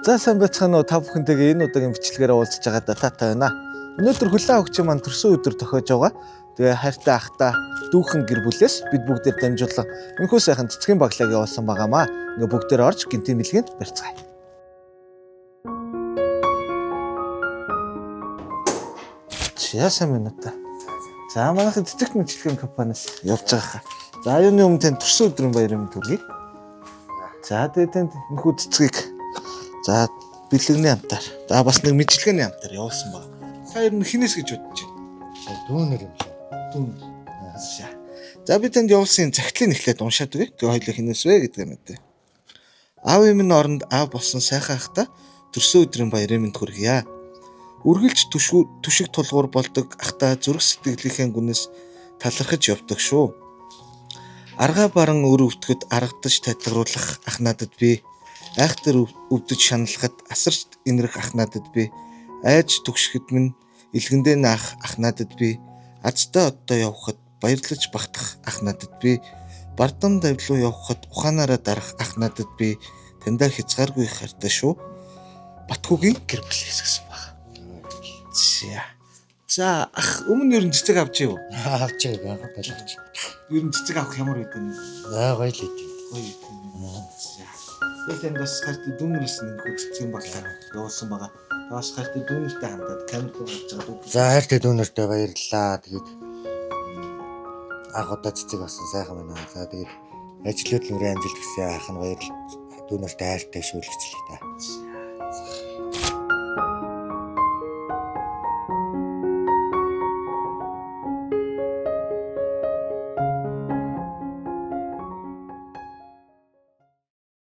За сайн байцгаана уу та бүхэнтэйгээ энэ удаагийн бичлэгээр уулзж байгаадаа таатай байна. Өнөөдөр хүлээн авагч маань төрсөн өдөр тохиож байгаа. Тэгээ хайртай ахтай дүүхэн гэр бүлээс бид бүгдээр дамжуулан энэхүү сайхан цэцгийн баглааг явуулсан байгаамаа. Ингээ бүгдээр орж гинтийн мэлгэнд барьцгаая. Яасан минута. За манайхын цэцэг мэдлэгийн компаниас явж байгаа. За юуны өмнө тань төрсөн өдрийн баярын мэнд хүргэе. За тэгээд танд энэхүү цэцгийг за бэлгэний амтаар. За бас нэг мэдлэгийн амтаар явуулсан баг. Сая ер нь хинээс гэж бодож байна. Дүүнэр юм шиг. Дүүнэр. За би танд явуулсан захидлыг эхлээд уншаад өгье. Тэгээ хоёул хинээс вэ гэдэг юм дээ. Аав минь оронд аав болсон сайхан ахта төрсөн өдрийн баярын мэнд хүргье. Үргэлж түшиг тулгуур болдог ахта зүрх сэтгэлийнхээ гүнээс талархаж явдаг шүү. Аргаа баран өр өвтгöd аргадаж татгаруулах ах надад би. Айхтар өвдөж шаналхад асарч инрэх ах надад би. Айж түгшгэд минь илгэндээ наах ах надад би. Азтай оддоо явхад баярлаж багтах ах надад би. Бардам давлуу явхад ухаанаараа дарах ах надад би. Тандаа хязгааргүй хайртай шүү. Батгүйгийн гэр бүл хэсгэсэн баг. За ах өмнө ер нь цэцэг авч юу? Авч байгаа байлгаж. Ер нь цэцэг авах ямар байдаг вэ? Гоё л идэв. Гоё юм. Тэгээд бас харти дүүнээс нэг цэцгийн баглаа явуулсан байгаа. Бас харти дүүнэртэй хандаад камер руу гарч байгаа дүү. За хайртай дүүнэртэй баярлалаа. Тэгээд ах удаа цэцэг авсан сайхан байна. За тэгээд ажлууд нүрээ амжилт хүсье ах нь баярлалаа. Дүүнэртэй хайртай шүүлгчлээ та.